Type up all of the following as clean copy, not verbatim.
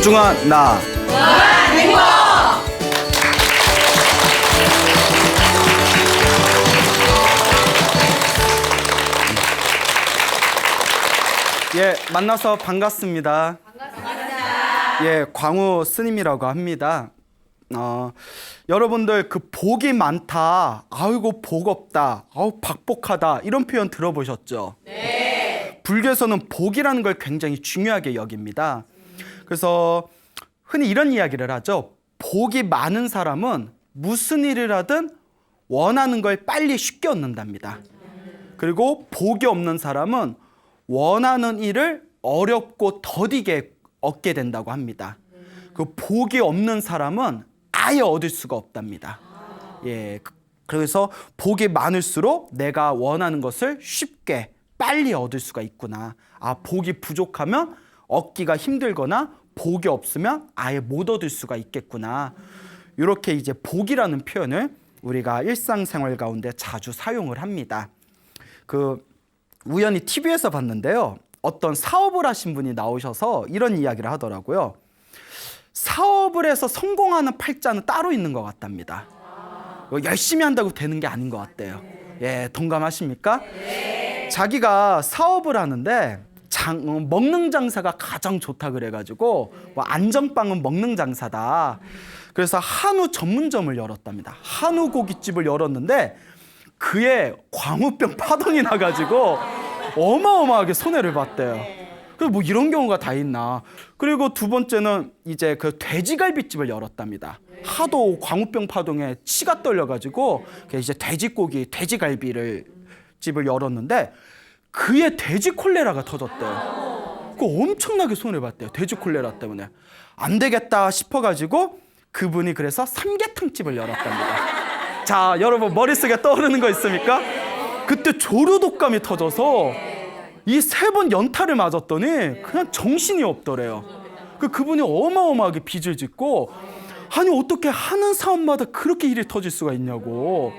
소중한 나. 예, 만나서 반갑습니다. 예, 광우 스님이라고 합니다. 여러분들 그 복이 많다, 아이고 복 없다, 아우 박복하다 이런 표현 들어보셨죠? 네. 불교에서는 복이라는 걸 굉장히 중요하게 여깁니다. 그래서 흔히 이런 이야기를 하죠. 복이 많은 사람은 무슨 일을 하든 원하는 걸 빨리 쉽게 얻는답니다. 그리고 복이 없는 사람은 원하는 일을 어렵고 더디게 얻게 된다고 합니다. 그 복이 없는 사람은 아예 얻을 수가 없답니다. 예, 그래서 복이 많을수록 내가 원하는 것을 쉽게 빨리 얻을 수가 있구나. 아, 복이 부족하면 얻기가 힘들거나 복이 없으면 아예 못 얻을 수가 있겠구나. 이렇게 이제 복이라는 표현을 우리가 일상생활 가운데 자주 사용을 합니다. 우연히 TV에서 봤는데요. 어떤 사업을 하신 분이 나오셔서 이런 이야기를 하더라고요. 사업을 해서 성공하는 팔자는 따로 있는 것 같답니다. 열심히 한다고 되는 게 아닌 것 같대요. 예, 동감하십니까? 네. 자기가 사업을 하는데 먹는 장사가 가장 좋다 그래가지고 안전빵은 먹는 장사다. 그래서 한우 전문점을 열었답니다. 한우 고깃집을 열었는데 그의 광우병 파동이 나가지고 어마어마하게 손해를 봤대요. 그래서 뭐 이런 경우가 다 있나. 그리고 두 번째는 이제 그 돼지갈비집을 열었답니다. 하도 광우병 파동에 치가 떨려가지고 이제 돼지갈비를 집을 열었는데 그의 돼지 콜레라가 터졌대요. 그 엄청나게 손해를 봤대요. 돼지 콜레라 때문에. 안 되겠다 싶어가지고 그분이 그래서 삼계탕집을 열었답니다. 자, 여러분 머릿속에 떠오르는 거 있습니까? 그때 조류독감이 터져서 이 3번 연타를 맞았더니 그냥 정신이 없더래요. 그분이 어마어마하게 빚을 짓고 아니 어떻게 하는 사업마다 그렇게 일이 터질 수가 있냐고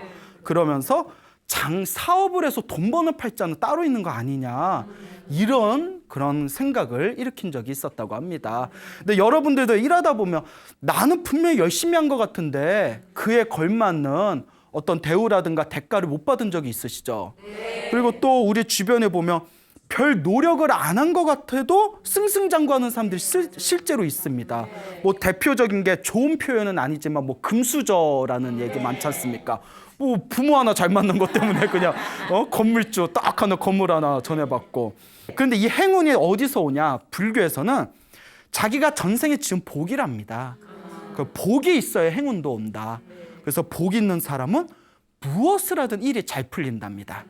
그러면서 사업을 해서 돈 버는 팔자는 따로 있는 거 아니냐 이런 그런 생각을 일으킨 적이 있었다고 합니다. 근데 여러분들도 일하다 보면 나는 분명히 열심히 한 것 같은데 그에 걸맞는 어떤 대우라든가 대가를 못 받은 적이 있으시죠? 네. 그리고 또 우리 주변에 보면 별 노력을 안 한 것 같아도 승승장구하는 사람들이 실제로 있습니다. 뭐 대표적인 게 좋은 표현은 아니지만 뭐 금수저라는 얘기 많지 않습니까? 뭐 부모 하나 잘 만난 것 때문에 그냥 건물주 딱 하나 건물 하나 전해받고. 그런데 이 행운이 어디서 오냐? 불교에서는 자기가 전생에 지은 복이랍니다. 그 복이 있어야 행운도 온다. 그래서 복 있는 사람은 무엇을 하든 일이 잘 풀린답니다.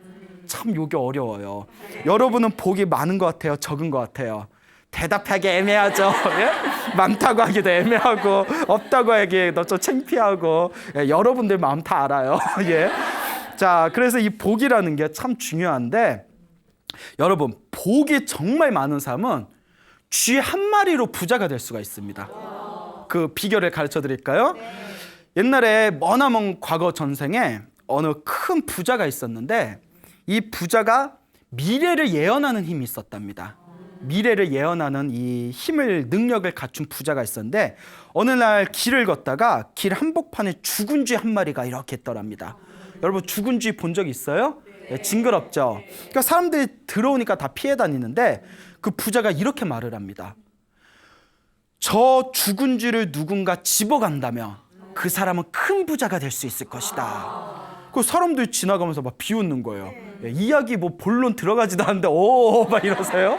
참 이게 어려워요. 여러분은 복이 많은 것 같아요? 적은 것 같아요? 대답하기 애매하죠. 예? 많다고 하기도 애매하고 없다고 하기도 좀 창피하고 예, 여러분들 마음 다 알아요. 예. 자, 그래서 이 복이라는 게 참 중요한데 여러분 복이 정말 많은 사람은 쥐 한 마리로 부자가 될 수가 있습니다. 그 비결을 가르쳐 드릴까요? 옛날에 머나먼 과거 전생에 어느 큰 부자가 있었는데 이 부자가 미래를 예언하는 힘이 있었답니다. 미래를 예언하는 이 능력을 갖춘 부자가 있었는데 어느 날 길을 걷다가 길 한복판에 죽은 쥐 한 마리가 이렇게 있더랍니다. 여러분 죽은 쥐 본 적 있어요? 네, 징그럽죠? 그러니까 사람들이 들어오니까 다 피해 다니는데 그 부자가 이렇게 말을 합니다. 저 죽은 쥐를 누군가 집어간다면 그 사람은 큰 부자가 될 수 있을 것이다. 그 사람들이 지나가면서 막 비웃는 거예요. 이야기 뭐 본론 들어가지도 않는데 막 이러세요.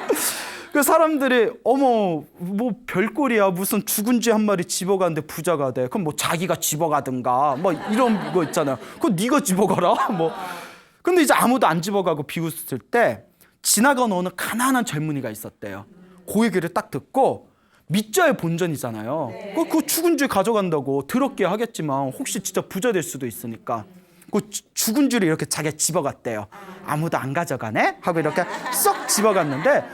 그 사람들이 어머 뭐 별꼴이야 무슨 죽은 쥐 한 마리 집어가는데 부자가 돼. 그럼 뭐 자기가 집어가든가 뭐 이런 거 있잖아요. 그거 네가 집어가라 뭐. 근데 이제 아무도 안 집어가고 비웃을 때 지나간 어느 가난한 젊은이가 있었대요. 그 얘기를 딱 듣고 밑자의 본전이잖아요. 그 죽은 쥐 가져간다고 더럽게 하겠지만 혹시 진짜 부자 될 수도 있으니까 그 죽은 쥐를 이렇게 자기가 집어갔대요. 아무도 안 가져가네? 하고 이렇게 쏙 집어갔는데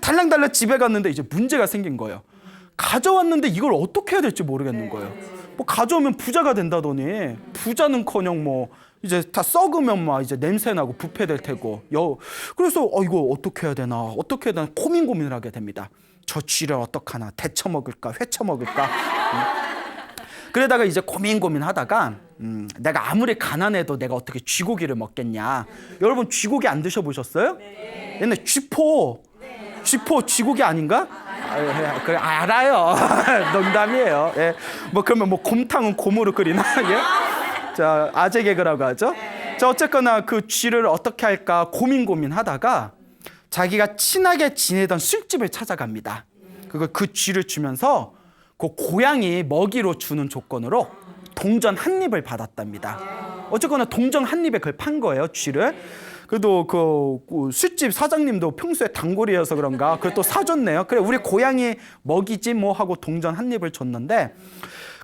달랑달랑 집에 갔는데 이제 문제가 생긴 거예요. 가져왔는데 이걸 어떻게 해야 될지 모르겠는 거예요. 뭐 가져오면 부자가 된다더니 부자는커녕 뭐 이제 다 썩으면 막 이제 냄새나고 부패될 테고 그래서 이거 어떻게 해야 되나 고민을 하게 됩니다. 저 쥐를 어떡하나, 데쳐 먹을까, 회쳐 먹을까. 그러다가 이제 고민하다가 내가 아무리 가난해도 내가 어떻게 쥐고기를 먹겠냐. 여러분 쥐고기 안 드셔보셨어요? 네. 옛날 쥐포 쥐고기 아닌가? 그래, 알아요. 농담이에요. 예. 뭐 그러면 뭐 곰탕은 곰으로 끓이나? 예? 자, 아재 개그라고 하죠. 자, 어쨌거나 그 쥐를 어떻게 할까 고민하다가 자기가 친하게 지내던 술집을 찾아갑니다. 그 쥐를 주면서 그 고양이 먹이로 주는 조건으로 동전 한 입을 받았답니다. 어쨌거나 동전 한 입에 그걸 판 거예요, 쥐를. 그래도 그 술집 사장님도 평소에 단골이어서 그런가 그걸 또 사줬네요. 그래, 우리 고양이 먹이지 뭐 하고 동전 한 입을 줬는데,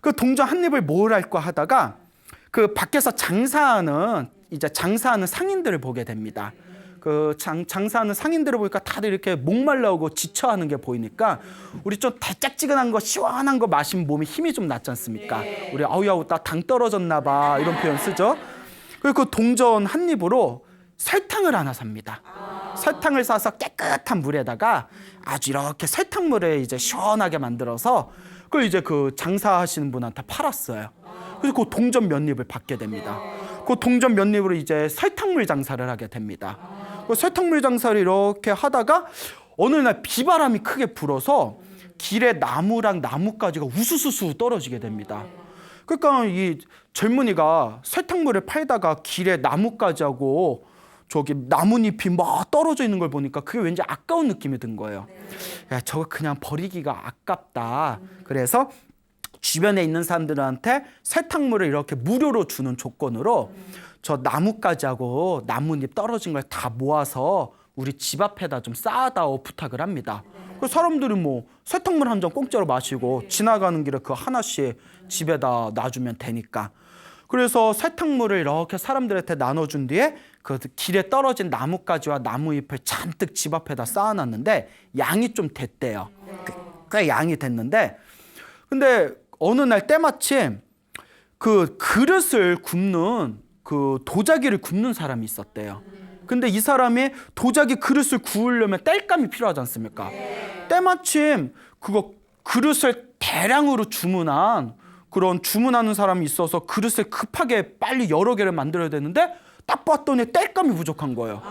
그 동전 한 입을 뭘 할까 하다가 그 밖에서 장사하는 상인들을 보게 됩니다. 그 장사하는 상인들을 보니까 다들 이렇게 목말라오고 지쳐하는 게 보이니까, 우리 좀 달짝지근한 거 시원한 거 마시면 몸에 힘이 좀 났지 않습니까? 우리 아우야 나 당 떨어졌나 봐 이런 표현 쓰죠. 그리고 그 동전 한 입으로 설탕을 하나 삽니다. 설탕을 사서 깨끗한 물에다가 아주 이렇게 설탕물에 이제 시원하게 만들어서 그걸 이제 그 장사하시는 분한테 팔았어요. 그래서 그 동전 몇 입을 받게 됩니다. 그 동전 몇 입으로 이제 설탕물 장사를 하게 됩니다. 그 설탕물 장사를 이렇게 하다가 어느 날 비바람이 크게 불어서 길에 나무랑 나뭇가지가 우수수수 떨어지게 됩니다. 그러니까 이 젊은이가 설탕물을 팔다가 길에 나뭇가지하고 저기 나뭇잎이 막 떨어져 있는 걸 보니까 그게 왠지 아까운 느낌이 든 거예요. 야, 저거 그냥 버리기가 아깝다. 그래서 주변에 있는 사람들한테 설탕물을 이렇게 무료로 주는 조건으로 저 나뭇가지하고 나뭇잎 떨어진 걸 다 모아서 우리 집 앞에다 좀 쌓아다오 부탁을 합니다. 그 사람들이 뭐 설탕물 한 잔 공짜로 마시고 지나가는 길에 그 하나씩 집에다 놔주면 되니까. 그래서 설탕물을 이렇게 사람들한테 나눠준 뒤에 그 길에 떨어진 나뭇가지와 나무잎을 잔뜩 집 앞에다 쌓아놨는데 양이 좀 됐대요. 꽤 양이 됐는데, 근데 어느 날 때마침 그 그릇을 굽는 그 도자기를 굽는 사람이 있었대요. 근데 이 사람이 도자기 그릇을 구우려면 땔감이 필요하지 않습니까? 때마침 그거 그릇을 대량으로 주문하는 사람이 있어서 그릇을 급하게 빨리 여러 개를 만들어야 되는데 딱 봤더니 땔감이 부족한 거예요.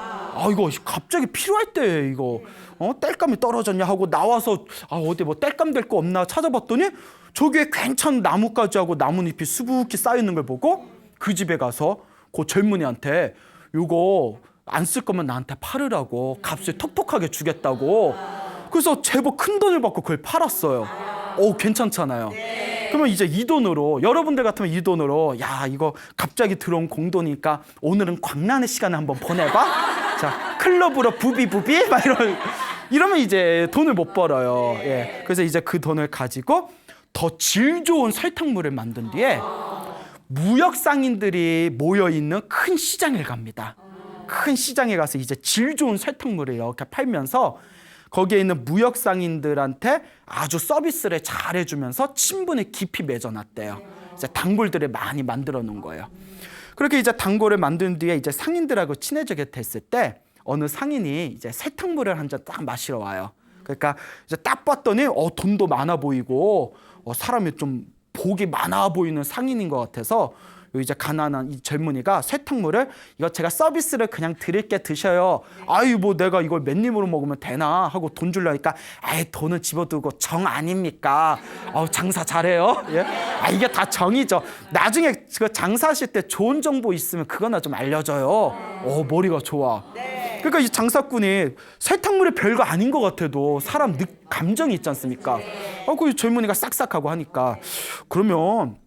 이거 갑자기 필요할 때 이거 땔감이 떨어졌냐 하고 나와서 어디 뭐 땔감 될 거 없나 찾아봤더니 저기에 괜찮은 나뭇가지하고 나뭇잎이 수북히 쌓여 있는 걸 보고 그 집에 가서 그 젊은이한테 이거 안 쓸 거면 나한테 팔으라고 값을 톡톡하게 주겠다고. 그래서 제법 큰 돈을 받고 그걸 팔았어요. 괜찮잖아요. 그러면 이제 이 돈으로, 여러분들 같으면 이 돈으로 야 이거 갑자기 들어온 공돈이니까 오늘은 광란의 시간을 한번 보내봐. 자, 클럽으로 부비부비 막 이러면 이제 돈을 못 벌어요. 예. 그래서 이제 그 돈을 가지고 더 질 좋은 설탕물을 만든 뒤에 무역 상인들이 모여 있는 큰 시장에 갑니다. 큰 시장에 가서 이제 질 좋은 설탕물을 이렇게 팔면서 거기에 있는 무역 상인들한테 아주 서비스를 잘 해주면서 친분을 깊이 맺어놨대요. 이제 단골들을 많이 만들어 놓은 거예요. 그렇게 이제 단골을 만든 뒤에 이제 상인들하고 친해지게 됐을 때 어느 상인이 이제 설탕물을 한 잔 딱 마시러 와요. 그러니까 이제 딱 봤더니 돈도 많아 보이고 사람이 좀 복이 많아 보이는 상인인 것 같아서 이제 가난한 이 젊은이가 설탕물을 이거 제가 서비스를 그냥 드릴게 드셔요. 뭐 내가 이걸 몇 입으로 먹으면 되나 하고 돈 주려니까 돈은 집어두고 정 아닙니까? 장사 잘해요. 예? 이게 다 정이죠. 나중에 그 장사하실 때 좋은 정보 있으면 그거나 좀 알려줘요. 머리가 좋아. 그러니까 이 장사꾼이 설탕물이 별거 아닌 것 같아도 사람 감정이 있지 않습니까? 그 젊은이가 싹싹하고 하니까 그러면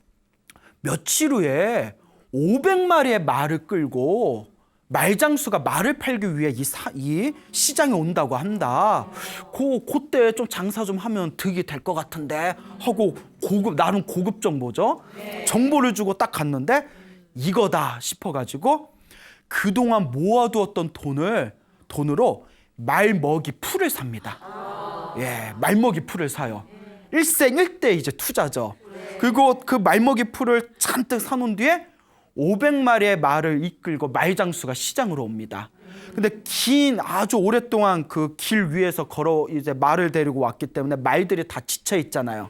며칠 후에 500마리의 말을 끌고 말장수가 말을 팔기 위해 이 시장에 온다고 한다. 그때 좀 장사 좀 하면 득이 될 것 같은데 하고 나름 고급 정보죠. 정보를 주고 딱 갔는데 이거다 싶어가지고 그동안 모아두었던 돈으로 말먹이 풀을 삽니다. 말먹이 풀을 사요. 일생일대 이제 투자죠. 그리고 그 말먹이 풀을 잔뜩 사놓은 뒤에 500마리의 말을 이끌고 말장수가 시장으로 옵니다. 근데 아주 오랫동안 그 길 위에서 걸어 이제 말을 데리고 왔기 때문에 말들이 다 지쳐 있잖아요.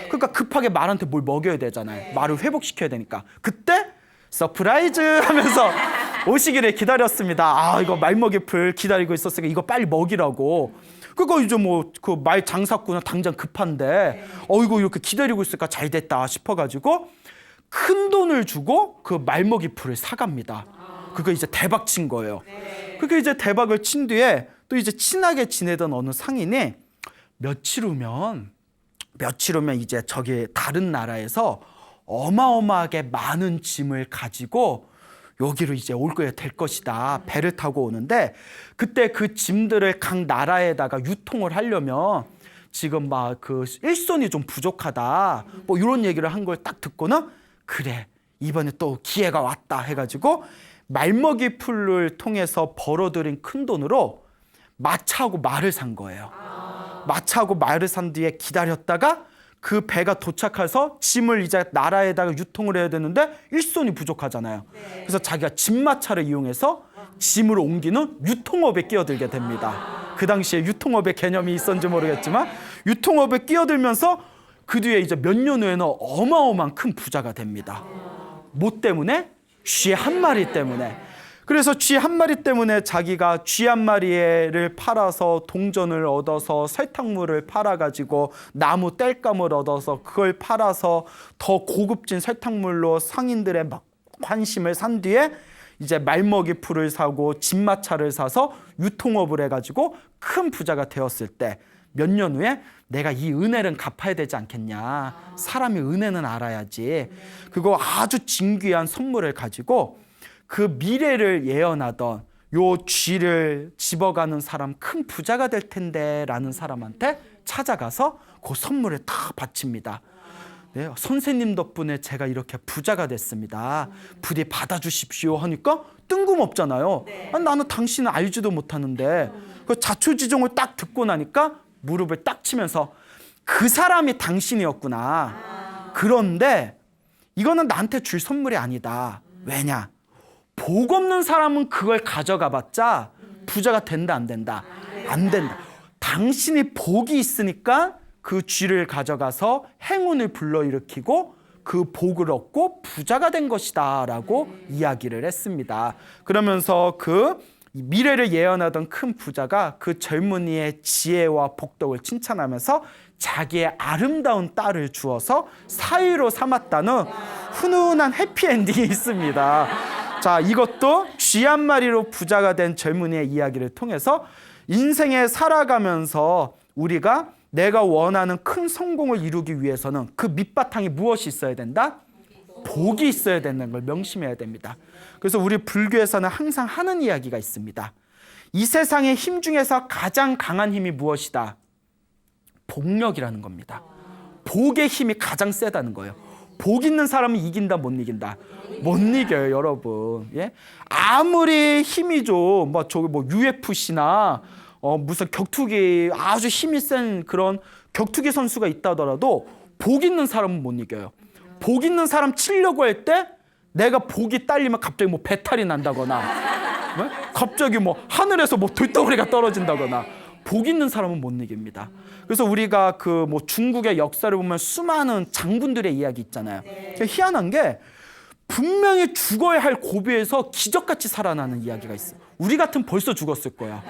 그러니까 급하게 말한테 뭘 먹여야 되잖아요. 말을 회복시켜야 되니까. 그때 서프라이즈 하면서 오시기를 기다렸습니다. 이거 말먹이풀 기다리고 있었으니까 이거 빨리 먹이라고. 그거 이제 뭐 그 말 장사꾼은 당장 급한데 이거 이렇게 기다리고 있으니까 잘 됐다 싶어가지고 큰 돈을 주고 그 말먹이풀을 사갑니다. 그거 이제 대박 친 거예요. 그게 이제 대박을 친 뒤에 또 이제 친하게 지내던 어느 상인이 며칠 후면 이제 저기 다른 나라에서 어마어마하게 많은 짐을 가지고 여기로 이제 올 거야 될 것이다. 배를 타고 오는데 그때 그 짐들을 각 나라에다가 유통을 하려면 지금 막 그 일손이 좀 부족하다. 뭐 이런 얘기를 한 걸 딱 듣고는 그래 이번에 또 기회가 왔다 해가지고 말먹이 풀을 통해서 벌어들인 큰 돈으로 마차하고 말을 산 거예요. 마차하고 말을 산 뒤에 기다렸다가 그 배가 도착해서 짐을 이제 나라에다가 유통을 해야 되는데 일손이 부족하잖아요. 그래서 자기가 짐마차를 이용해서 짐을 옮기는 유통업에 끼어들게 됩니다. 그 당시에 유통업의 개념이 있었는지 모르겠지만 유통업에 끼어들면서 그 뒤에 이제 몇 년 후에는 어마어마한 큰 부자가 됩니다. 뭐 때문에? 쥐 한 마리 때문에. 그래서 쥐 한 마리 때문에 자기가 쥐 한 마리를 팔아서 동전을 얻어서 설탕물을 팔아가지고 나무 땔감을 얻어서 그걸 팔아서 더 고급진 설탕물로 상인들의 관심을 산 뒤에 이제 말먹이 풀을 사고 진마차를 사서 유통업을 해가지고 큰 부자가 되었을 때 몇 년 후에 내가 이 은혜는 갚아야 되지 않겠냐. 사람이 은혜는 알아야지. 그거 아주 진귀한 선물을 가지고 그 미래를 예언하던 요 쥐를 집어가는 사람 큰 부자가 될 텐데 라는 사람한테 찾아가서 그 선물을 다 바칩니다. 네, 선생님 덕분에 제가 이렇게 부자가 됐습니다. 부디 받아주십시오 하니까 뜬금없잖아요. 나는 당신을 알지도 못하는데 그 자초지종을 딱 듣고 나니까 무릎을 딱 치면서 그 사람이 당신이었구나. 그런데 이거는 나한테 줄 선물이 아니다. 왜냐? 복 없는 사람은 그걸 가져가봤자 부자가 된다 안 된다? 안 된다. 당신이 복이 있으니까 그 쥐를 가져가서 행운을 불러일으키고 그 복을 얻고 부자가 된 것이다 라고 이야기를 했습니다. 그러면서 그 미래를 예언하던 큰 부자가 그 젊은이의 지혜와 복덕을 칭찬하면서 자기의 아름다운 딸을 주어서 사위로 삼았다는 훈훈한 해피엔딩이 있습니다. 자, 이것도 쥐 한 마리로 부자가 된 젊은이의 이야기를 통해서 인생에 살아가면서 우리가 내가 원하는 큰 성공을 이루기 위해서는 그 밑바탕에 무엇이 있어야 된다? 복이 있어야 된다는 걸 명심해야 됩니다. 그래서 우리 불교에서는 항상 하는 이야기가 있습니다. 이 세상의 힘 중에서 가장 강한 힘이 무엇이다? 복력이라는 겁니다. 복의 힘이 가장 세다는 거예요. 복 있는 사람은 이긴다 못 이긴다? 못 이겨요, 여러분. 예? 아무리 힘이 좀 UFC나 무슨 격투기 아주 힘이 센 그런 격투기 선수가 있다 하더라도 복 있는 사람은 못 이겨요. 복 있는 사람 치려고 할 때 내가 복이 딸리면 갑자기 뭐 배탈이 난다거나 갑자기 뭐 하늘에서 뭐 돌덩어리가 떨어진다거나 복 있는 사람은 못 이깁니다. 그래서 우리가 그 뭐 중국의 역사를 보면 수많은 장군들의 이야기 있잖아요. 희한한 게 분명히 죽어야 할 고비에서 기적같이 살아나는 이야기가 있어요. 우리 같으면 벌써 죽었을 거야.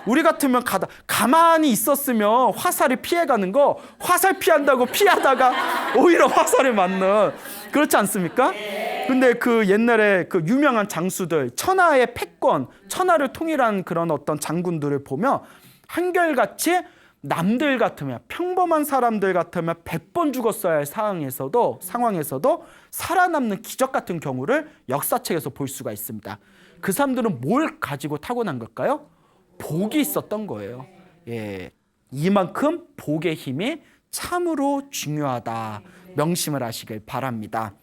우리 같으면 가만히 있었으면 화살을 피해가는 거 화살 피한다고 피하다가 오히려 화살을 맞는 그렇지 않습니까? 근데 그 옛날에 그 유명한 장수들 천하의 패권, 천하를 통일한 그런 어떤 장군들을 보면 한결같이 남들 같으면 평범한 사람들 같으면 100번 죽었어야 할 상황에서도 살아남는 기적 같은 경우를 역사책에서 볼 수가 있습니다. 그 사람들은 뭘 가지고 타고난 걸까요? 복이 있었던 거예요. 예, 이만큼 복의 힘이 참으로 중요하다. 명심을 하시길 바랍니다.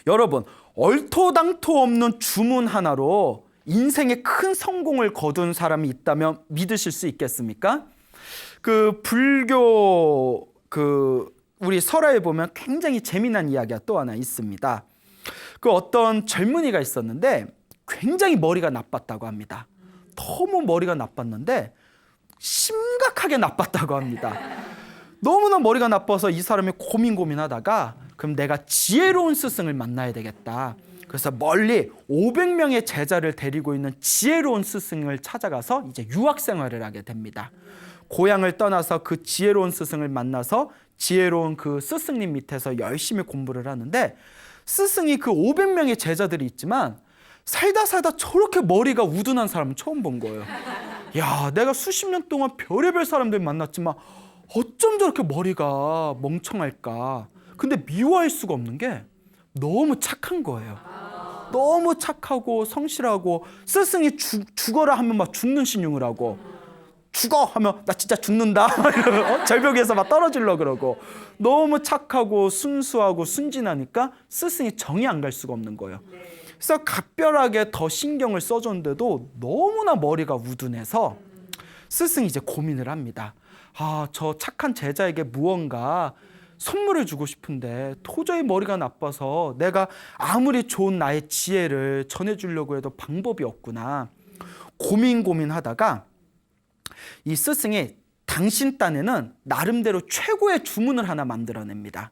여러분, 얼토당토 없는 주문 하나로 인생에 큰 성공을 거둔 사람이 있다면 믿으실 수 있겠습니까? 그 불교 우리 설화에 보면 굉장히 재미난 이야기가 또 하나 있습니다. 그 어떤 젊은이가 있었는데 굉장히 머리가 나빴다고 합니다. 너무 머리가 나빴는데 심각하게 나빴다고 합니다. 너무나 머리가 나빠서 이 사람이 고민하다가 그럼 내가 지혜로운 스승을 만나야 되겠다. 그래서 멀리 500명의 제자를 데리고 있는 지혜로운 스승을 찾아가서 이제 유학 생활을 하게 됩니다. 고향을 떠나서 그 지혜로운 스승을 만나서 지혜로운 그 스승님 밑에서 열심히 공부를 하는데, 스승이 그 500명의 제자들이 있지만 살다 저렇게 머리가 우둔한 사람은 처음 본 거예요. 야, 내가 수십 년 동안 별의별 사람들 만났지만 어쩜 저렇게 머리가 멍청할까. 근데 미워할 수가 없는 게 너무 착한 거예요. 너무 착하고 성실하고, 스승이 죽어라 하면 막 죽는 신용을 하고, 죽어 하면 나 진짜 죽는다 절벽에서 막 떨어지려고 그러고, 너무 착하고 순수하고 순진하니까 스승이 정이 안 갈 수가 없는 거예요. 그래서 각별하게 더 신경을 써줬는데도 너무나 머리가 우둔해서 스승이 이제 고민을 합니다. 아, 저 착한 제자에게 무언가 선물을 주고 싶은데 도저히 머리가 나빠서 내가 아무리 좋은 나의 지혜를 전해주려고 해도 방법이 없구나. 고민하다가 이 스승이 당신 딴에는 나름대로 최고의 주문을 하나 만들어냅니다.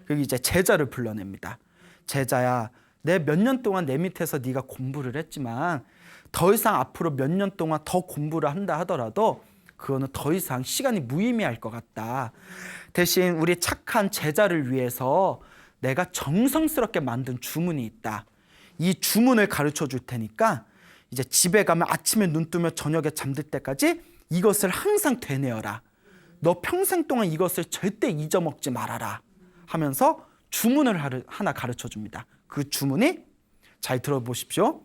그리고 이제 제자를 불러냅니다. 제자야, 내 몇 년 동안 내 밑에서 네가 공부를 했지만 더 이상 앞으로 몇 년 동안 더 공부를 한다 하더라도 그거는 더 이상 시간이 무의미할 것 같다. 대신 우리 착한 제자를 위해서 내가 정성스럽게 만든 주문이 있다. 이 주문을 가르쳐 줄 테니까 이제 집에 가면 아침에 눈 뜨면 저녁에 잠들 때까지 이것을 항상 되뇌어라. 너 평생 동안 이것을 절대 잊어먹지 말아라 하면서 주문을 하나 가르쳐 줍니다. 그 주문이, 잘 들어보십시오.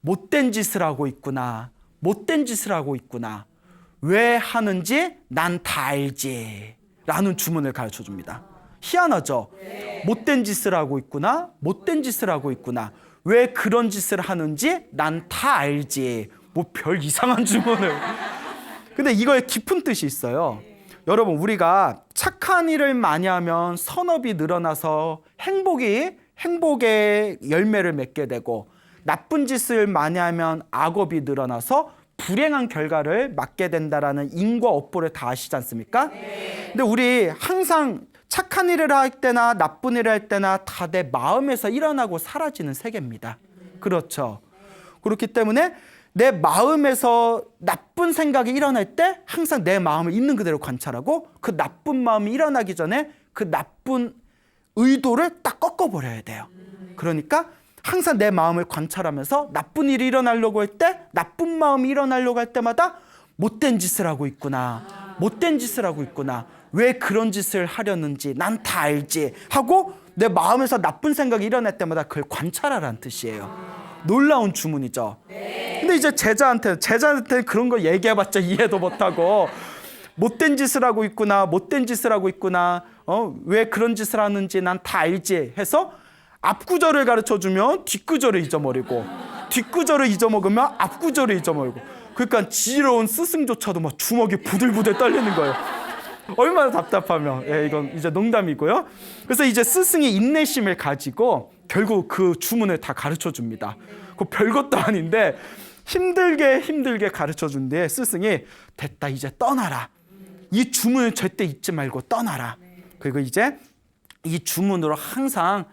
못된 짓을 하고 있구나. 못된 짓을 하고 있구나. 왜 하는지 난 다 알지 라는 주문을 가르쳐 줍니다. 희한하죠? 네. 못된 짓을 하고 있구나. 못된 짓을 하고 있구나. 왜 그런 짓을 하는지 난 다 알지. 뭐 별 이상한 주문을. 근데 이거에 깊은 뜻이 있어요. 여러분, 우리가 착한 일을 많이 하면 선업이 늘어나서 행복의 열매를 맺게 되고, 나쁜 짓을 많이 하면 악업이 늘어나서 불행한 결과를 맞게 된다라는 인과 업보를 다 아시지 않습니까? 근데 우리 항상 착한 일을 할 때나 나쁜 일을 할 때나 다 내 마음에서 일어나고 사라지는 세계입니다. 그렇죠? 그렇기 때문에 내 마음에서 나쁜 생각이 일어날 때 항상 내 마음을 있는 그대로 관찰하고, 그 나쁜 마음이 일어나기 전에 그 나쁜 의도를 딱 꺾어버려야 돼요. 그러니까 항상 내 마음을 관찰하면서 나쁜 일이 일어나려고 할 때, 나쁜 마음이 일어나려고 할 때마다 못된 짓을 하고 있구나. 못된 짓을 하고 있구나. 왜 그런 짓을 하려는지 난 다 알지 하고 내 마음에서 나쁜 생각이 일어날 때마다 그걸 관찰하라는 뜻이에요. 놀라운 주문이죠. 근데 이제 제자한테 그런 거 얘기해봤자 이해도 못하고, 못된 짓을 하고 있구나, 못된 짓을 하고 있구나, 왜 그런 짓을 하는지 난 다 알지 해서 앞구절을 가르쳐주면 뒷구절을 잊어버리고, 뒷구절을 잊어먹으면 앞구절을 잊어버리고, 그러니까 지혜로운 스승조차도 막 주먹이 부들부들 떨리는 거예요. 얼마나 답답하면. 이건 이제 농담이고요. 그래서 이제 스승이 인내심을 가지고 결국 그 주문을 다 가르쳐 줍니다. 그 별것도 아닌데 힘들게 가르쳐 준 뒤에 스승이 됐다, 이제 떠나라. 이 주문을 절대 잊지 말고 떠나라. 그리고 이제 이 주문으로 항상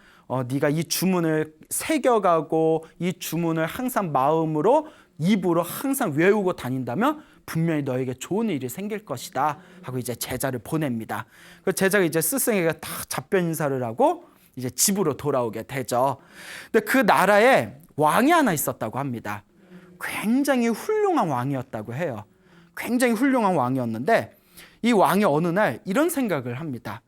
네가 이 주문을 새겨가고 이 주문을 항상 마음으로, 입으로 항상 외우고 다닌다면 분명히 너에게 좋은 일이 생길 것이다 하고 이제 제자를 보냅니다. 그 제자가 이제 스승에게 다 작별 인사를 하고 이제 집으로 돌아오게 되죠. 근데 그 나라에 왕이 하나 있었다고 합니다. 굉장히 훌륭한 왕이었다고 해요. 굉장히 훌륭한 왕이었는데 이 왕이 어느 날 이런 생각을 합니다.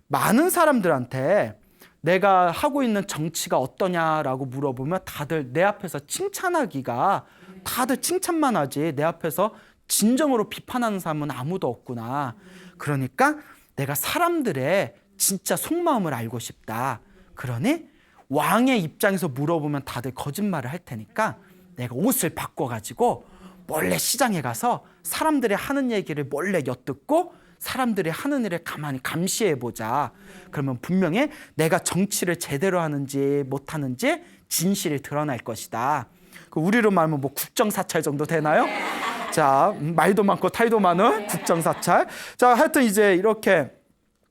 많은 사람들한테 내가 하고 있는 정치가 어떠냐라고 물어보면 다들 내 앞에서 칭찬하기가, 다들 칭찬만 하지 내 앞에서 진정으로 비판하는 사람은 아무도 없구나. 그러니까 내가 사람들의 진짜 속마음을 알고 싶다. 그러니 왕의 입장에서 물어보면 다들 거짓말을 할 테니까 내가 옷을 바꿔가지고 몰래 시장에 가서 사람들이 하는 얘기를 몰래 엿듣고 사람들이 하는 일을 가만히 감시해보자. 그러면 분명히 내가 정치를 제대로 하는지 못하는지 진실이 드러날 것이다. 우리로 말하면 뭐 국정사찰 정도 되나요? 자, 말도 많고 탈도 많은 국정사찰. 자, 하여튼 이제 이렇게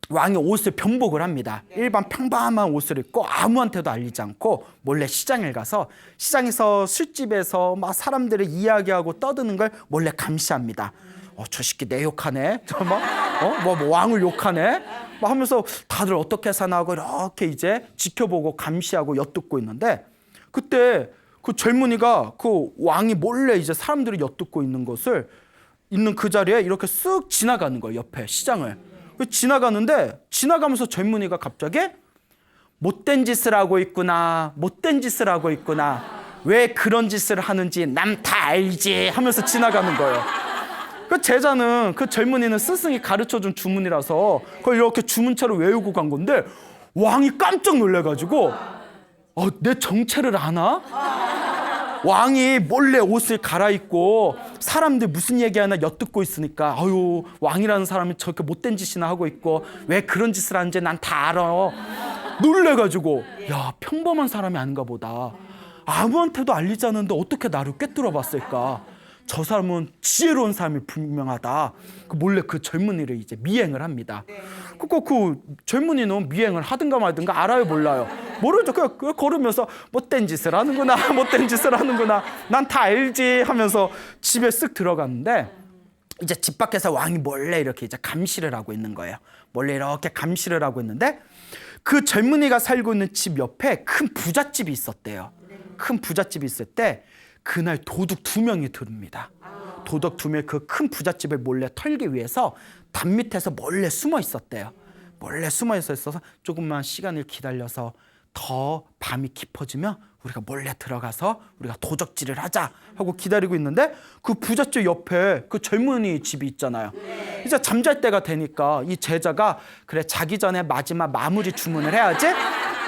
왕이 옷을 변복을 합니다. 일반 평범한 옷을 입고 아무한테도 알리지 않고 몰래 시장에 가서 시장에서 술집에서 막 사람들을 이야기하고 떠드는 걸 몰래 감시합니다. 저 새끼 내 욕하네. 뭐 왕을 욕하네. 막 하면서 다들 어떻게 사나 하고 이렇게 이제 지켜보고 감시하고 엿듣고 있는데 그때 그 젊은이가 그 왕이 몰래 이제 사람들이 엿듣고 있는 것을 있는 그 자리에 이렇게 쓱 지나가는 거예요. 옆에 시장을. 지나가는데 지나가면서 젊은이가 갑자기 못된 짓을 하고 있구나. 못된 짓을 하고 있구나. 왜 그런 짓을 하는지 남 다 알지 하면서 지나가는 거예요. 그 제자는 그 젊은이는 스승이 가르쳐준 주문이라서 그걸 이렇게 주문처럼 외우고 간 건데 왕이 깜짝 놀래가지고 내 정체를 아나? 왕이 몰래 옷을 갈아입고 사람들 무슨 얘기하나 엿듣고 있으니까 아유 왕이라는 사람이 저렇게 못된 짓이나 하고 있고 왜 그런 짓을 하는지 난 다 알아. 놀래가지고 야 평범한 사람이 아닌가 보다. 아무한테도 알리지 않는데 어떻게 나를 꿰뚫어 봤을까. 저 사람은 지혜로운 사람이 분명하다. 몰래 그 젊은이를 이제 미행을 합니다. 그 젊은이는 미행을 하든가 말든가 알아요 몰라요? 모르죠. 그냥 걸으면서 못된 짓을 하는구나. 못된 짓을 하는구나. 난 다 알지 하면서 집에 쓱 들어갔는데 이제 집 밖에서 왕이 몰래 이렇게 이제 감시를 하고 있는 거예요. 몰래 이렇게 감시를 하고 있는데 그 젊은이가 살고 있는 집 옆에 큰 부잣집이 있었대요. 큰 부잣집이 있을 때 그날 도둑 2명이 들어옵니다. 도둑 2명이 그 큰 부잣집을 몰래 털기 위해서 담 밑에서 몰래 숨어 있었대요. 몰래 숨어 있어서 조금만 시간을 기다려서 더 밤이 깊어지면 우리가 몰래 들어가서 우리가 도적질을 하자 하고 기다리고 있는데 그 부잣집 옆에 그 젊은이 집이 있잖아요. 이제 잠잘 때가 되니까 이 제자가 그래 자기 전에 마지막 마무리 주문을 해야지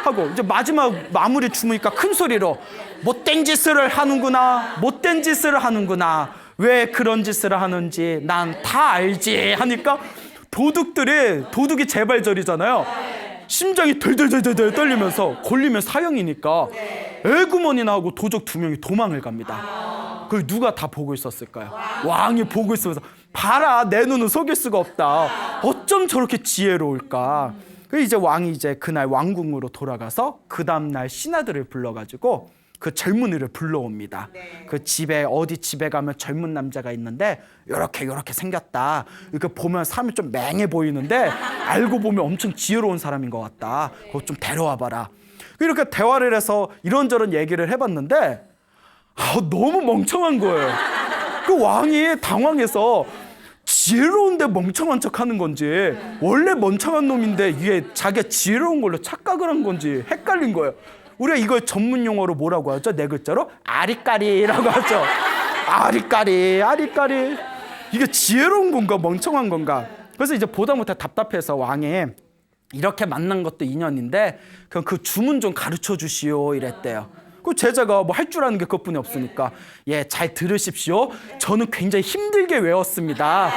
하고 이제 마지막 마무리 주문이니까 큰 소리로 못된 짓을 하는구나. 못된 짓을 하는구나. 왜 그런 짓을 하는지 난 다 알지 하니까 도둑이 재발절이잖아요. 심장이 덜덜덜덜 떨리면서 걸리면 사형이니까 애구머니나 하고 도적 2명이 도망을 갑니다. 그걸 누가 다 보고 있었을까요? 왕이 보고 있으면서 봐라 내 눈은 속일 수가 없다. 어쩜 저렇게 지혜로울까. 이제 왕이 이제 그날 왕궁으로 돌아가서 그 다음날 신하들을 불러가지고 그 젊은이를 불러옵니다. 그 집에 어디 집에 가면 젊은 남자가 있는데 요렇게 생겼다. 이렇게 보면 사람이 좀 맹해 보이는데 알고 보면 엄청 지혜로운 사람인 것 같다. 그거 좀 데려와 봐라. 이렇게 대화를 해서 이런저런 얘기를 해봤는데 너무 멍청한 거예요. 그 왕이 당황해서 지혜로운데 멍청한 척하는 건지 원래 멍청한 놈인데 이게 자기가 지혜로운 걸로 착각을 한 건지 헷갈린 거예요. 우리가 이걸 전문 용어로 뭐라고 하죠? 4글자로 아리까리라고 하죠. 아리까리. 이게 지혜로운 건가 멍청한 건가. 그래서 이제 보다 못해 답답해서 왕이 이렇게 만난 것도 인연인데 그럼 그 주문 좀 가르쳐 주시오 이랬대요. 그 제자가 뭐 할 줄 아는 게 그것뿐이 없으니까 잘 들으십시오. 저는 굉장히 힘들게 외웠습니다.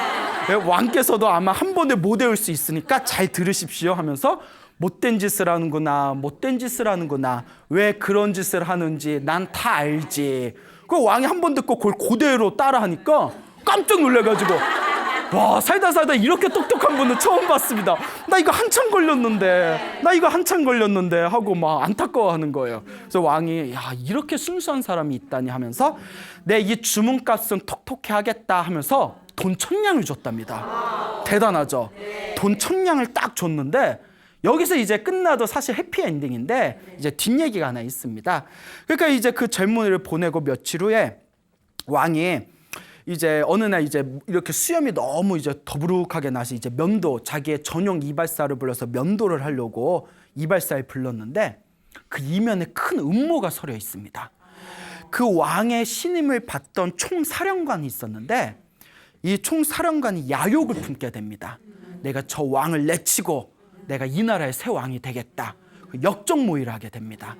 왕께서도 아마 한 번에 못 외울 수 있으니까 잘 들으십시오 하면서 못된 짓을 하는구나. 왜 그런 짓을 하는지 난 다 알지. 그 왕이 한 번 듣고 그걸 그대로 따라하니까 깜짝 놀래가지고 와 살다 이렇게 똑똑한 분은 처음 봤습니다. 나 이거 한참 걸렸는데 하고 막 안타까워하는 거예요. 그래서 왕이 야 이렇게 순수한 사람이 있다니 하면서 내 이 주문값은 톡톡히 하겠다 하면서 돈 1,000냥을 줬답니다. 대단하죠. 돈 1,000냥을 딱 줬는데 여기서 이제 끝나도 사실 해피엔딩인데 이제 뒷얘기가 하나 있습니다. 그러니까 이제 그 젊은이를 보내고 며칠 후에 왕이 이제 어느 날 이제 이렇게 수염이 너무 이제 더부룩하게 나서 이제 면도 자기의 전용 이발사를 불러서 면도를 하려고 이발사에 불렀는데 그 이면에 큰 음모가 서려 있습니다. 그 왕의 신임을 받던 총사령관이 있었는데 이 총사령관이 야욕을 품게 됩니다. 내가 저 왕을 내치고 내가 이 나라의 새 왕이 되겠다. 역적 모의를 하게 됩니다.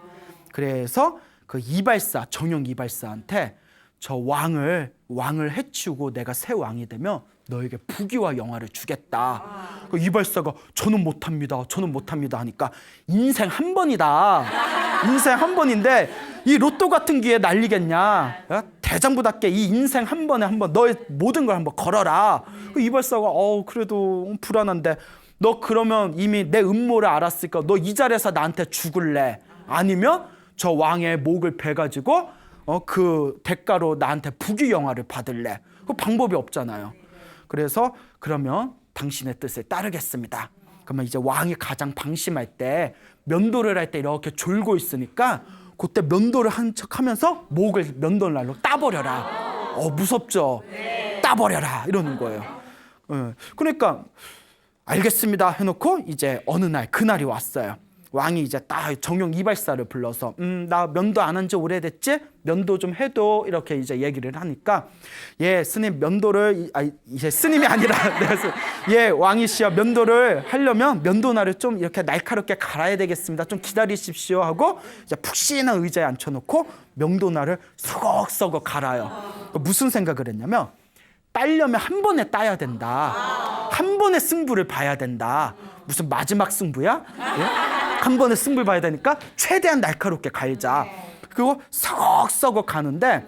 그래서 그 이발사, 전용 이발사한테 저 왕을 해치우고 내가 새 왕이 되면 너에게 부귀와 영화를 주겠다. 그 이발사가 저는 못합니다 하니까 인생 한 번이다. 인생 한 번인데 이 로또 같은 기회 날리겠냐. 대장부답게 이 인생 한 번에 한번 너의 모든 걸 한번 걸어라. 그 이발사가 그래도 불안한데 너 그러면 이미 내 음모를 알았으니까 너 이 자리에서 나한테 죽을래? 아니면 저 왕의 목을 베가지고 그 대가로 나한테 부귀영화를 받을래? 그 방법이 없잖아요. 그래서 그러면 당신의 뜻을 따르겠습니다. 그러면 이제 왕이 가장 방심할 때 면도를 할 때 이렇게 졸고 있으니까 그때 면도를 한 척하면서 목을 면도날로 따버려라. 무섭죠? 따버려라 이러는 거예요. 그러니까 알겠습니다 해놓고 이제 어느 날 그날이 왔어요. 왕이 이제 딱 정용 이발사를 불러서 나 면도 안 한 지 오래됐지? 면도 좀 해도 이렇게 이제 얘기를 하니까 예 스님 면도를 이제 스님이 아니라 예 왕이시여 면도를 하려면 면도날을 좀 이렇게 날카롭게 갈아야 되겠습니다. 좀 기다리십시오 하고 이제 푹신한 의자에 앉혀놓고 면도날을 서걱서걱 갈아요. 무슨 생각을 했냐면 따려면 한 번에 따야 된다. 한 번에 승부를 봐야 된다. 무슨 마지막 승부야? 예? 한 번에 승부를 봐야 되니까 최대한 날카롭게 갈자. 그리고 서걱서걱 가는데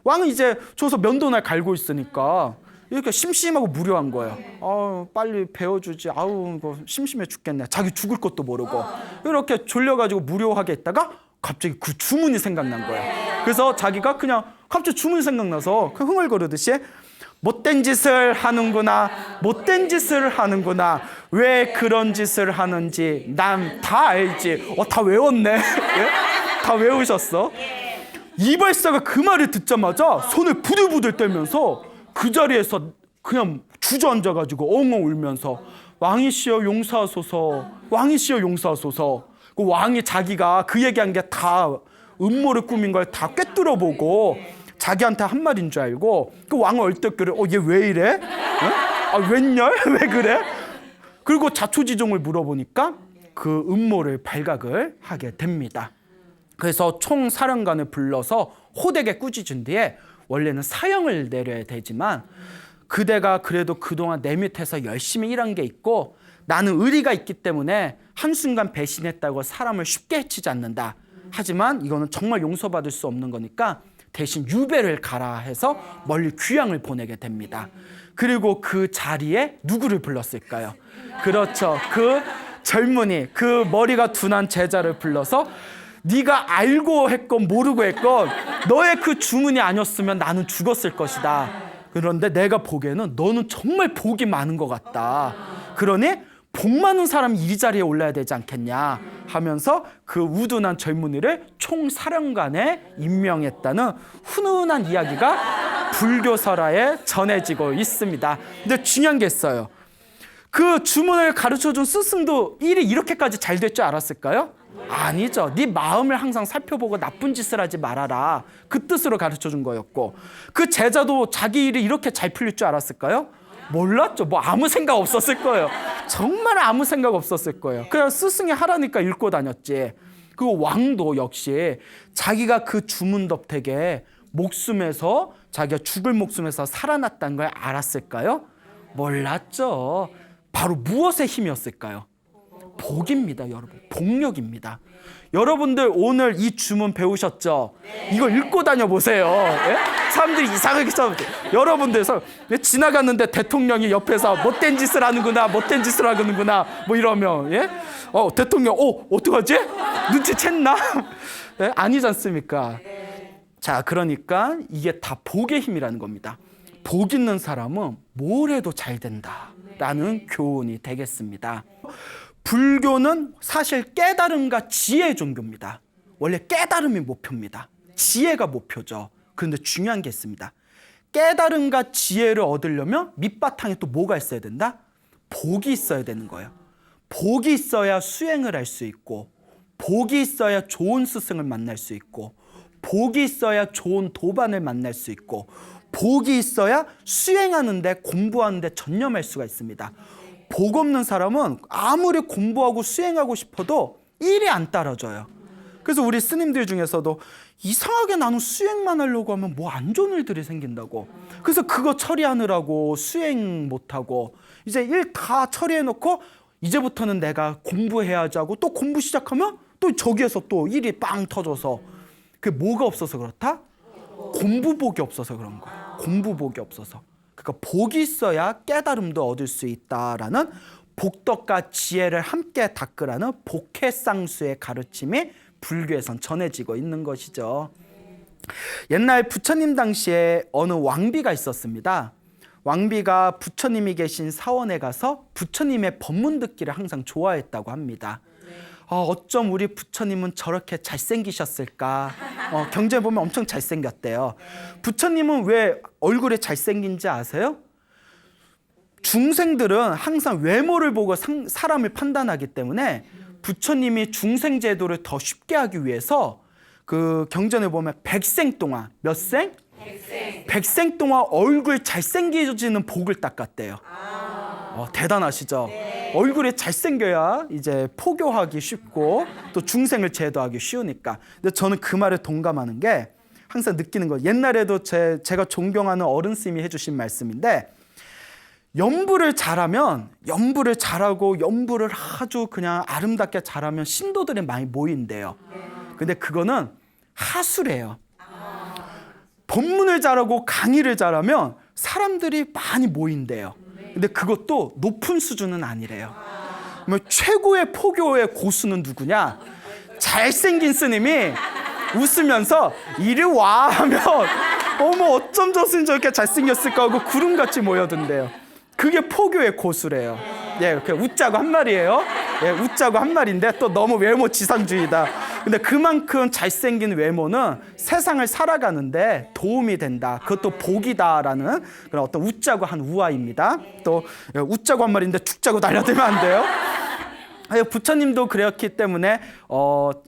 왕은 이제 저기서 면도날 갈고 있으니까 이렇게 심심하고 무료한 거예요. 빨리 배워주지. 이거 심심해 죽겠네. 자기 죽을 것도 모르고 이렇게 졸려가지고 무료하게 있다가 갑자기 그 주문이 생각난 거예요. 그래서 자기가 그냥 갑자기 주문이 생각나서 흥얼거리듯이 못된 짓을 하는구나. 못된 짓을 하는구나. 왜 그런 짓을 하는지 난 다 알지. 다 외웠네. 예? 다 외우셨어. 이발사가 그 말을 듣자마자 손을 부들부들 떨면서 그 자리에서 그냥 주저앉아가지고 엉엉 울면서 왕이시여 용서하소서. 왕이시여 용서하소서. 그 왕이 자기가 그 얘기한 게 다 음모를 꾸민 걸 다 꿰뚫어보고 자기한테 한 말인 줄 알고 그 왕은 얼떨결에 얘 왜 이래? 웬열? 왜 그래? 그리고 자초지종을 물어보니까 그 음모를 발각을 하게 됩니다. 그래서 총사령관을 불러서 호되게 꾸짖은 뒤에 원래는 사형을 내려야 되지만 그대가 그래도 그동안 내 밑에서 열심히 일한 게 있고 나는 의리가 있기 때문에 한순간 배신했다고 사람을 쉽게 해치지 않는다. 하지만 이거는 정말 용서받을 수 없는 거니까 대신 유배를 가라 해서 멀리 귀양을 보내게 됩니다. 그리고 그 자리에 누구를 불렀을까요? 그렇죠. 그 젊은이, 그 머리가 둔한 제자를 불러서 네가 알고 했건 모르고 했건 너의 그 주문이 아니었으면 나는 죽었을 것이다. 그런데 내가 보기에는 너는 정말 복이 많은 것 같다. 그러니 복 많은 사람이 이 자리에 올라야 되지 않겠냐 하면서 그 우둔한 젊은이를 총사령관에 임명했다는 훈훈한 이야기가 불교설화에 전해지고 있습니다. 근데 중요한 게 있어요. 그 주문을 가르쳐준 스승도 일이 이렇게까지 잘 될 줄 알았을까요? 아니죠. 네 마음을 항상 살펴보고 나쁜 짓을 하지 말아라. 그 뜻으로 가르쳐준 거였고 그 제자도 자기 일이 이렇게 잘 풀릴 줄 알았을까요? 몰랐죠. 아무 생각 없었을 거예요. 정말 아무 생각 없었을 거예요. 그냥 스승이 하라니까 읽고 다녔지. 그 왕도 역시 자기가 그 주문 덕택에 목숨에서 자기가 죽을 목숨에서 살아났다는 걸 알았을까요? 몰랐죠. 바로 무엇의 힘이었을까요? 복입니다, 여러분. 복력입니다. 여러분들 오늘 이 주문 배우셨죠? 이거 읽고 다녀보세요. 예? 사람들이 이상하게 써요. 여러분들서 지나갔는데 대통령이 옆에서 못된 짓을 하는구나, 못된 짓을 하는구나 이러면 예? 대통령 어떡하지? 눈치챘나? 예? 아니지 않습니까? 자, 그러니까 이게 다 복의 힘이라는 겁니다. 복 있는 사람은 뭘 해도 잘 된다라는 교훈이 되겠습니다. 불교는 사실 깨달음과 지혜의 종교입니다. 원래 깨달음이 목표입니다. 지혜가 목표죠. 그런데 중요한 게 있습니다. 깨달음과 지혜를 얻으려면 밑바탕에 또 뭐가 있어야 된다? 복이 있어야 되는 거예요. 복이 있어야 수행을 할 수 있고, 복이 있어야 좋은 스승을 만날 수 있고, 복이 있어야 좋은 도반을 만날 수 있고, 복이 있어야 수행하는데 공부하는데 전념할 수가 있습니다. 복 없는 사람은 아무리 공부하고 수행하고 싶어도 일이 안 따라져요. 그래서 우리 스님들 중에서도 이상하게 나는 수행만 하려고 하면 뭐 안 좋은 일들이 생긴다고. 그래서 그거 처리하느라고 수행 못하고 이제 일 다 처리해놓고 이제부터는 내가 공부해야지 하고 또 공부 시작하면 또 저기에서 또 일이 빵 터져서 그게 뭐가 없어서 그렇다? 공부복이 없어서 그런 거야. 공부복이 없어서. 그러니까 복이 있어야 깨달음도 얻을 수 있다라는 복덕과 지혜를 함께 닦으라는 복해쌍수의 가르침이 불교에선 전해지고 있는 것이죠. 옛날 부처님 당시에 어느 왕비가 있었습니다. 왕비가 부처님이 계신 사원에 가서 부처님의 법문 듣기를 항상 좋아했다고 합니다. 어쩜 우리 부처님은 저렇게 잘생기셨을까? 경전에 보면 엄청 잘생겼대요. 부처님은 왜 얼굴이 잘생긴지 아세요? 중생들은 항상 외모를 보고 사람을 판단하기 때문에 부처님이 중생 제도를 더 쉽게 하기 위해서 그 경전에 보면 백생 동안 몇 생? 백생 동안 얼굴 잘생겨지는 복을 닦았대요. 대단하시죠? 네. 얼굴이 잘생겨야 이제 포교하기 쉽고 또 중생을 제도하기 쉬우니까. 근데 저는 그 말에 동감하는 게 항상 느끼는 거. 옛날에도 제가 존경하는 어른 스님이 해주신 말씀인데 연부를 잘하면 연부를 잘하고 연부를 아주 그냥 아름답게 잘하면 신도들이 많이 모인대요. 근데 그거는 하수래요. 법문을 잘하고 강의를 잘하면 사람들이 많이 모인대요. 근데 그것도 높은 수준은 아니래요. 뭐 최고의 포교의 고수는 누구냐? 잘생긴 스님이 웃으면서 이리 와 하면 어머 어쩜 저 스님 저렇게 잘생겼을까 하고 구름같이 모여든대요. 그게 포교의 고수래요. 예, 그 웃자고 한 말이에요. 예, 웃자고 한 말인데 또 너무 외모 지상주의다. 근데 그만큼 잘생긴 외모는 세상을 살아가는데 도움이 된다. 그것도 복이다라는 그런 어떤 웃자고 한 우화입니다. 또 웃자고 한 말인데 죽자고 달려들면 안 돼요. 부처님도 그랬기 때문에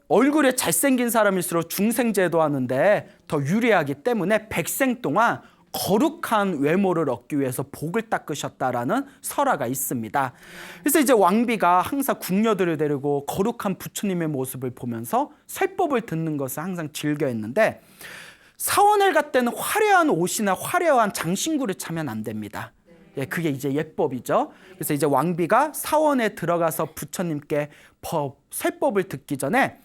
얼굴에 잘생긴 사람일수록 중생제도 하는데 더 유리하기 때문에 백생 동안 거룩한 외모를 얻기 위해서 복을 닦으셨다라는 설화가 있습니다. 그래서 이제 왕비가 항상 궁녀들을 데리고 거룩한 부처님의 모습을 보면서 설법을 듣는 것을 항상 즐겨했는데 사원을 갈 때는 화려한 옷이나 화려한 장신구를 차면 안 됩니다. 예, 그게 이제 예법이죠. 그래서 이제 왕비가 사원에 들어가서 부처님께 설법을 듣기 전에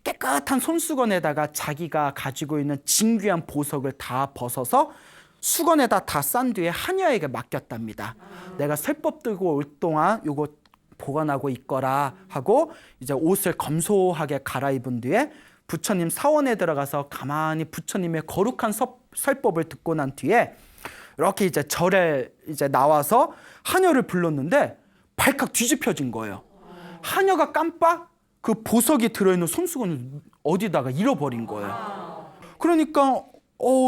깨끗한 손수건에다가 자기가 가지고 있는 진귀한 보석을 다 벗어서 수건에다 다 싼 뒤에 하녀에게 맡겼답니다. 내가 설법 들고 올 동안 요거 보관하고 있거라 하고 이제 옷을 검소하게 갈아입은 뒤에 부처님 사원에 들어가서 가만히 부처님의 거룩한 설법을 듣고 난 뒤에 이렇게 이제 절에 이제 나와서 하녀를 불렀는데 발칵 뒤집혀진 거예요. 하녀가 깜빡 그 보석이 들어있는 손수건을 어디다가 잃어버린 거예요. 그러니까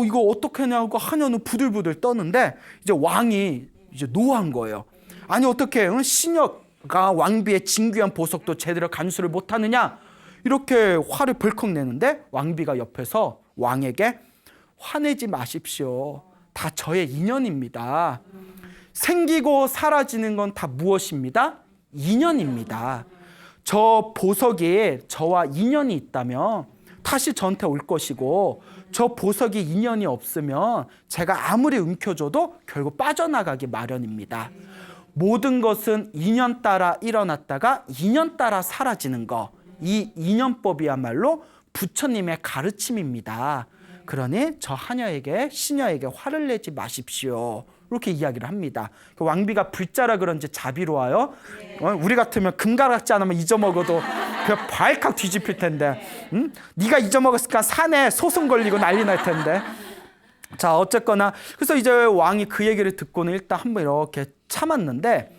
이거 어떻게 하냐고 하녀는 부들부들 떠는데 이제 왕이 이제 노한 거예요. 아니 어떻게 신녀가 왕비의 진귀한 보석도 제대로 간수를 못하느냐 이렇게 화를 벌컥 내는데 왕비가 옆에서 왕에게 화내지 마십시오. 다 저의 인연입니다. 생기고 사라지는 건 다 무엇입니다? 인연입니다. 저 보석이 저와 인연이 있다면 다시 저한테 올 것이고 저 보석이 인연이 없으면 제가 아무리 움켜줘도 결국 빠져나가기 마련입니다. 모든 것은 인연 따라 일어났다가 인연 따라 사라지는 거. 이 인연법이야말로 부처님의 가르침입니다. 그러니 저 하녀에게 시녀에게 화를 내지 마십시오. 이렇게 이야기를 합니다. 왕비가 불자라 그런지 자비로워요. 우리 같으면 금가락지 하나만 잊어먹어도 그냥 발칵 뒤집힐 텐데, 네가 잊어먹었으니까 산에 소송 걸리고 난리 날 텐데. 자, 어쨌거나 그래서 이제 왕이 그 얘기를 듣고는 일단 한번 이렇게 참았는데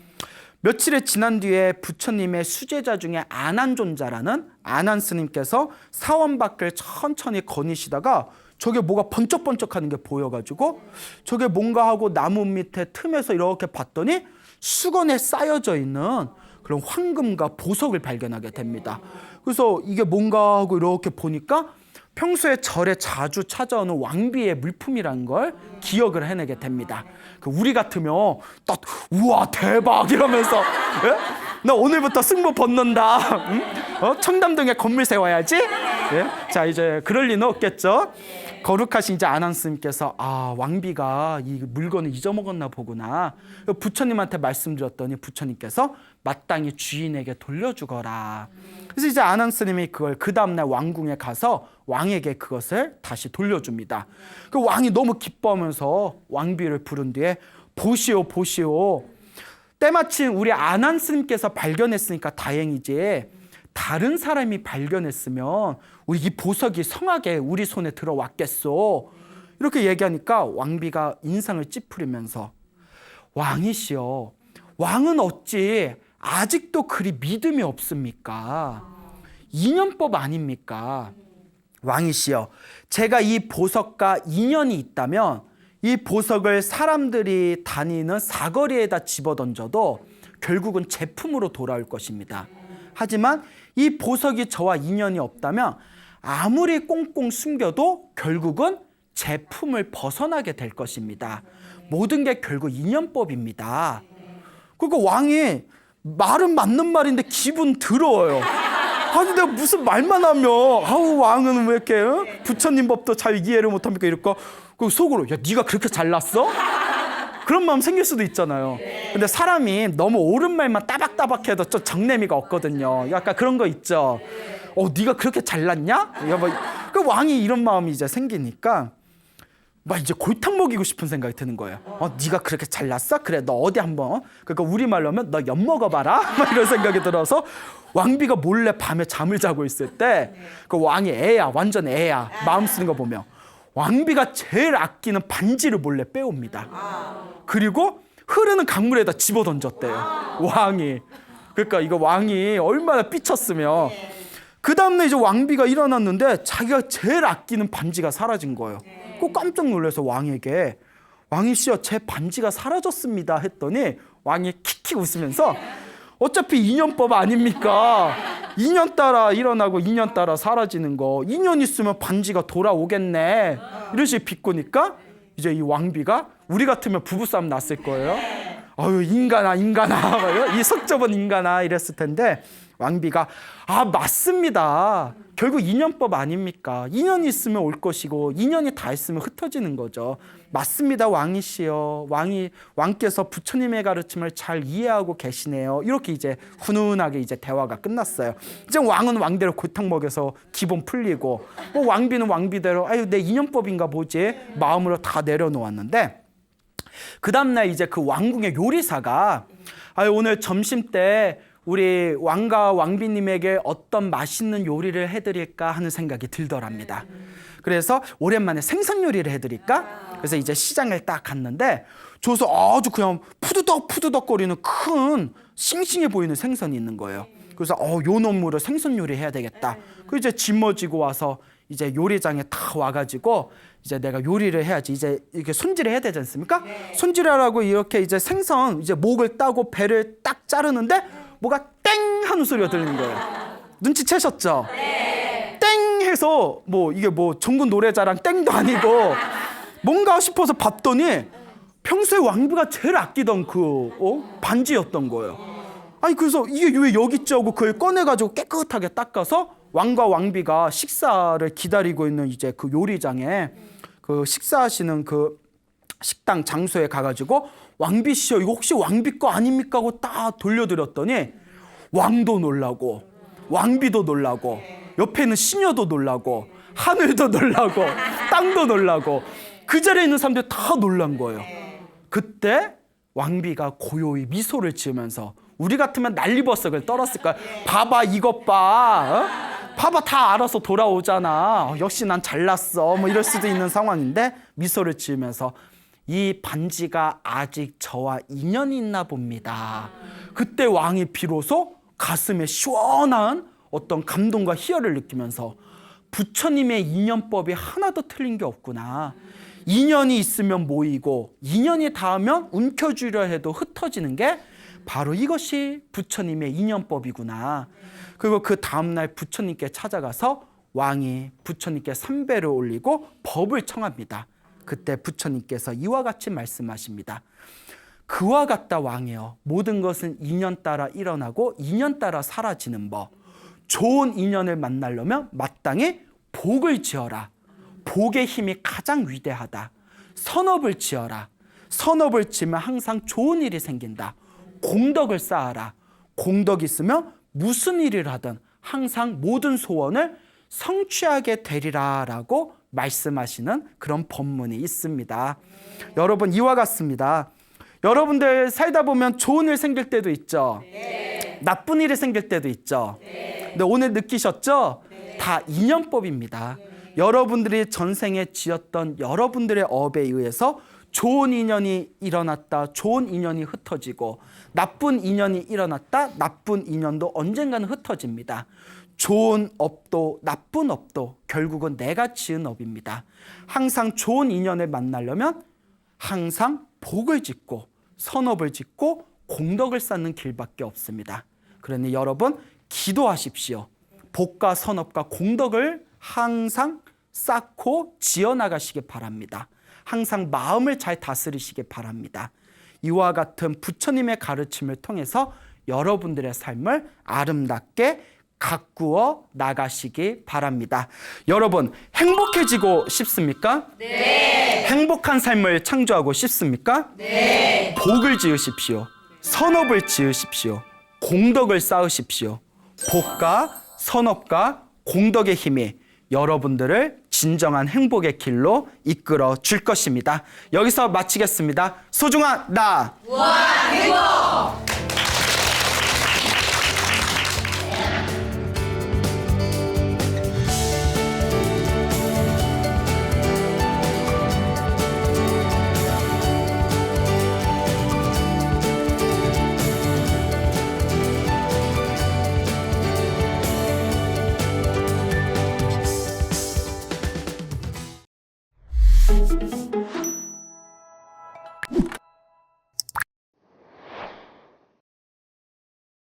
며칠이 지난 뒤에 부처님의 수제자 중에 안한존자라는 안한 스님께서 사원 밖을 천천히 거니시다가 저게 뭐가 번쩍번쩍하는 게 보여가지고 저게 뭔가 하고 나무 밑에 틈에서 이렇게 봤더니 수건에 쌓여져 있는 그런 황금과 보석을 발견하게 됩니다. 그래서 이게 뭔가 하고 이렇게 보니까 평소에 절에 자주 찾아오는 왕비의 물품이라는 걸 기억을 해내게 됩니다. 우리 같으면 딱 우와 대박 이러면서 나 오늘부터 승모 벗는다. 청담동에 건물 세워야지. 네? 자, 이제 그럴 리는 없겠죠. 거룩하신 이제 아난스님께서 왕비가 이 물건을 잊어먹었나 보구나. 부처님한테 말씀드렸더니 부처님께서 마땅히 주인에게 돌려주거라. 그래서 이제 아난스님이 그걸 그 다음날 왕궁에 가서 왕에게 그것을 다시 돌려줍니다. 그 왕이 너무 기뻐하면서 왕비를 부른 뒤에 보시오 보시오. 때마침 우리 아난스님께서 발견했으니까 다행이지, 다른 사람이 발견했으면 우리 이 보석이 성하게 우리 손에 들어왔겠소. 이렇게 얘기하니까 왕비가 인상을 찌푸리면서 왕이시여, 왕은 어찌 아직도 그리 믿음이 없습니까? 인연법 아닙니까? 왕이시여, 제가 이 보석과 인연이 있다면 이 보석을 사람들이 다니는 사거리에다 집어던져도 결국은 제품으로 돌아올 것입니다. 하지만 이 보석이 저와 인연이 없다면 아무리 꽁꽁 숨겨도 결국은 제품을 벗어나게 될 것입니다. 모든 게 결국 인연법입니다. 그러니까 왕이 말은 맞는 말인데 기분 더러워요. 아니 내가 무슨 말만 하면 왕은 왜 이렇게 부처님 법도 잘 이해를 못합니까? 이럴까? 그 속으로 야 네가 그렇게 잘났어? 그런 마음 생길 수도 있잖아요. 근데 사람이 너무 옳은 말만 따박따박해도 좀 정내미가 없거든요. 약간 그런 거 있죠. 네가 그렇게 잘났냐? 그 왕이 이런 마음이 이제 생기니까 막 이제 골탕 먹이고 싶은 생각이 드는 거예요. 네가 그렇게 잘났어? 그래 너 어디 한번, 그러니까 우리말로 하면 너 엿 먹어봐라. 막 이런 생각이 들어서 왕비가 몰래 밤에 잠을 자고 있을 때 그 왕이 애야, 완전 애야. 마음 쓰는 거 보면 왕비가 제일 아끼는 반지를 몰래 빼옵니다. 그리고 흐르는 강물에다 집어던졌대요, 왕이. 그러니까 이거 왕이 얼마나 삐쳤으면. 그 다음날 이제 왕비가 일어났는데 자기가 제일 아끼는 반지가 사라진 거예요. 꼭 깜짝 놀라서 왕에게 왕이시여 제 반지가 사라졌습니다 했더니 왕이 킥킥 웃으면서 어차피 인연법 아닙니까? 인연 따라 일어나고 인연 따라 사라지는 거, 인연 있으면 반지가 돌아오겠네. 이런 식으로 비꼬니까 이제 이 왕비가 우리 같으면 부부싸움 났을 거예요. 아유 인간아 이 속좁은 인간아 이랬을 텐데 왕비가 맞습니다. 결국 인연법 아닙니까? 인연이 있으면 올 것이고 인연이 다 있으면 흩어지는 거죠. 맞습니다 왕이시여. 왕께서 부처님의 가르침을 잘 이해하고 계시네요. 이렇게 이제 훈훈하게 이제 대화가 끝났어요. 이제 왕은 왕대로 골탕 먹여서 기분 풀리고 왕비는 왕비대로 내 인연법인가 보지 마음으로 다 내려놓았는데, 그 다음날 이제 그 왕궁의 요리사가 오늘 점심 때 우리 왕과 왕비님에게 어떤 맛있는 요리를 해드릴까 하는 생각이 들더랍니다. 그래서 오랜만에 생선 요리를 해드릴까? 그래서 이제 시장을 딱 갔는데 줘서 아주 그냥 푸드덕거리는 큰 싱싱해 보이는 생선이 있는 거예요. 그래서 요 놈으로 생선 요리 해야 되겠다. 그 이제 짊어지고 와서 이제 요리장에 다 와가지고 이제 내가 요리를 해야지, 이제 이렇게 손질을 해야 되지 않습니까? 손질하라고 이렇게 이제 생선 이제 목을 따고 배를 딱 자르는데 뭐가 땡 하는 소리가 들리는 거예요. 눈치채셨죠? 네. 땡 해서 이게 종군 노래자랑 땡도 아니고 뭔가 싶어서 봤더니 평소에 왕비가 제일 아끼던 그 반지였던 거예요. 그래서 이게 왜 여기 있지 하고 그걸 꺼내가지고 깨끗하게 닦아서 왕과 왕비가 식사를 기다리고 있는 이제 그 요리장에 그 식사하시는 그 식당 장소에 가가지고 왕비시여 이거 혹시 왕비 거 아닙니까 하고 딱 돌려드렸더니 왕도 놀라고 왕비도 놀라고 옆에 있는 시녀도 놀라고 하늘도 놀라고 땅도 놀라고 그 자리에 있는 사람들이 다 놀란 거예요. 그때 왕비가 고요히 미소를 지으면서 우리 같으면 난리버섯을 떨었을 거야. 봐봐 이것 봐. 봐봐 다 알아서 돌아오잖아. 역시 난 잘났어. 이럴 수도 있는 상황인데 미소를 지으면서 이 반지가 아직 저와 인연이 있나 봅니다. 그때 왕이 비로소 가슴에 시원한 어떤 감동과 희열을 느끼면서 부처님의 인연법이 하나도 틀린 게 없구나. 인연이 있으면 모이고 인연이 닿으면 움켜쥐려 해도 흩어지는 게 바로 이것이 부처님의 인연법이구나. 그리고 그 다음날 부처님께 찾아가서 왕이 부처님께 삼배를 올리고 법을 청합니다. 그때 부처님께서 이와 같이 말씀하십니다. 그와 같다 왕이여. 모든 것은 인연 따라 일어나고 인연 따라 사라지는 법. 좋은 인연을 만나려면 마땅히 복을 지어라. 복의 힘이 가장 위대하다. 선업을 지어라. 선업을 지으면 항상 좋은 일이 생긴다. 공덕을 쌓아라. 공덕이 있으면 무슨 일을 하든 항상 모든 소원을 성취하게 되리라 라고 말씀하시는 그런 본문이 있습니다. 여러분, 이와 같습니다. 여러분들 살다 보면 좋은 일 생길 때도 있죠. 네. 나쁜 일이 생길 때도 있죠. 네. 근데 오늘 느끼셨죠? 네. 다 인연법입니다. 네. 여러분들이 전생에 지었던 여러분들의 업에 의해서 좋은 인연이 일어났다, 좋은 인연이 흩어지고, 나쁜 인연이 일어났다, 나쁜 인연도 언젠가는 흩어집니다. 좋은 업도 나쁜 업도 결국은 내가 지은 업입니다. 항상 좋은 인연을 만나려면 항상 복을 짓고 선업을 짓고 공덕을 쌓는 길밖에 없습니다. 그러니 여러분, 기도하십시오. 복과 선업과 공덕을 항상 쌓고 지어나가시기 바랍니다. 항상 마음을 잘 다스리시기 바랍니다. 이와 같은 부처님의 가르침을 통해서 여러분들의 삶을 아름답게 가꾸어 나가시기 바랍니다. 여러분, 행복해지고 싶습니까? 네. 행복한 삶을 창조하고 싶습니까? 네. 복을 지으십시오. 선업을 지으십시오. 공덕을 쌓으십시오. 복과 선업과 공덕의 힘이 여러분들을 진정한 행복의 길로 이끌어 줄 것입니다. 여기서 마치겠습니다. 소중한 나 무한 행복!